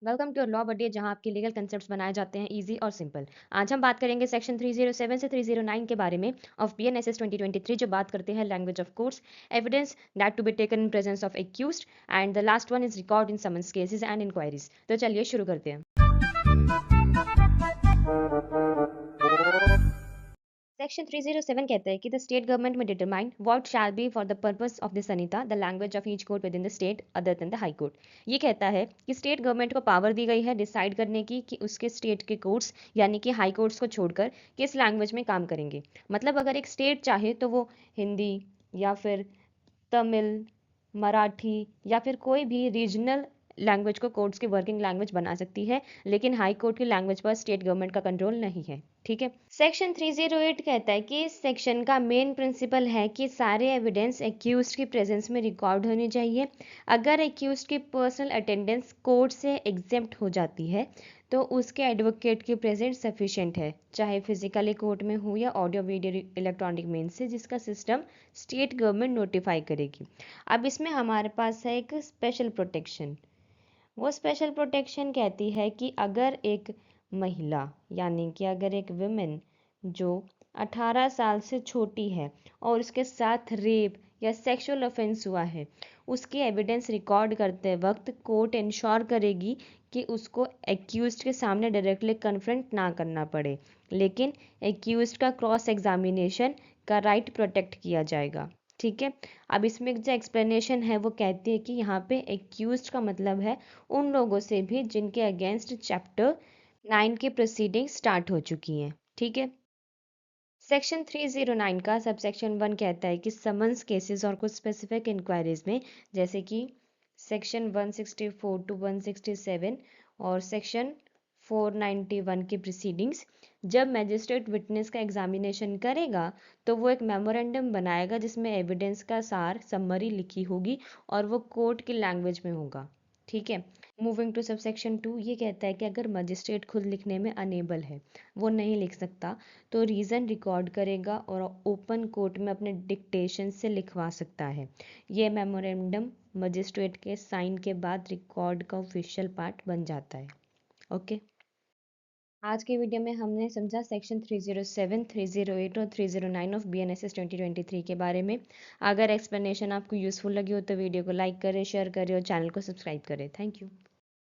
Welcome to law बडी जहां आपके legal concepts बनाए जाते हैं इजी और सिंपल। आज हम बात करेंगे सेक्शन 307 से 309 के बारे में ऑफ बीएनएसएस 2023 जो बात करते हैं language of courts, evidence that to be taken in presence of accused and the last one is record in summons cases and inquiries. तो चलिए शुरू करते हैं। सेक्शन 307 कहता है कि द स्टेट गवर्नमेंट में determine what shall be for the purpose of this Sunita the language of each court with in the state other than the high court. ये कहता है कि स्टेट गवर्नमेंट को पावर दी गई है डिसाइड करने की कि उसके स्टेट के कोर्ट्स यानी कि हाई कोर्ट्स को छोड़कर किस लैंग्वेज में काम करेंगे। मतलब अगर एक स्टेट चाहे तो वो हिंदी या फिर तमिल, मराठी या फिर कोई भी रीजनल लैंग्वेज को कोर्ट्स की वर्किंग लैंग्वेज बना सकती है, लेकिन हाई कोर्ट की लैंग्वेज पर स्टेट गवर्नमेंट का कंट्रोल नहीं है। ठीक है। सेक्शन 308 कहता है कि इस सेक्शन का मेन प्रिंसिपल है कि सारे एविडेंस एक्यूज्ड की प्रेजेंस में रिकॉर्ड होनी चाहिए। अगर एक्यूज्ड की पर्सनल अटेंडेंस कोर्ट से एग्जेम्प्ट हो जाती है तो उसके एडवोकेट की प्रेजेंट सफिशिएंट है, चाहे फिजिकली कोर्ट में हो या ऑडियो वीडियो इलेक्ट्रॉनिक मीन से, जिसका सिस्टम स्टेट गवर्नमेंट नोटिफाई करेगी। अब इसमें हमारे पास है एक स्पेशल प्रोटेक्शन। वो स्पेशल प्रोटेक्शन कहती है कि अगर एक महिला यानी कि अगर एक विमेन जो 18 साल से छोटी है और उसके साथ रेप या सेक्सुअल ऑफेंस हुआ है, उसकी एविडेंस रिकॉर्ड करते वक्त कोर्ट इंश्योर करेगी कि उसको एक्यूज्ड के सामने डायरेक्टली कन्फ्रंट ना करना पड़े, लेकिन एक्यूज्ड का क्रॉस एग्जामिनेशन का राइट प्रोटेक्ट किया जाएगा। ठीक है। अब इसमें जो एक्सप्लेनेशन है वो कहती है कि यहाँ पे एक्यूज्ड का मतलब है उन लोगों से भी जिनके अगेंस्ट चैप्टर 9 की प्रोसीडिंग स्टार्ट हो चुकी हैं। ठीक है। सेक्शन 309 का सबसेक्शन 1 कहता है कि समन्स केसेस और कुछ स्पेसिफिक इंक्वायरीज में, जैसे कि सेक्शन 164 टू 167 और सेक्शन 491 की प्रोसीडिंग्स, जब मैजिस्ट्रेट विटनेस का एग्जामिनेशन करेगा तो वो एक मेमोरेंडम बनाएगा जिसमें एविडेंस का सार समरी लिखी होगी और वो कोर्ट की लैंग्वेज में होगा। ठीक है। मूविंग टू सबसेक्शन 2, ये कहता है कि अगर मजिस्ट्रेट खुद लिखने में अनेबल है, वो नहीं लिख सकता, तो रीज़न रिकॉर्ड करेगा और ओपन कोर्ट में अपने डिक्टेशन से लिखवा सकता है। ये मेमोरेंडम मजिस्ट्रेट के साइन के बाद रिकॉर्ड का ऑफिशियल पार्ट बन जाता है। ओके। आज के वीडियो में हमने समझा सेक्शन 307, 308 और 309 ऑफ बीएनएसएस 2023 के बारे में। अगर एक्सप्लेनेशन आपको यूज़फुल लगी हो तो वीडियो को लाइक करें, शेयर करें और चैनल को सब्सक्राइब करें। Thank you.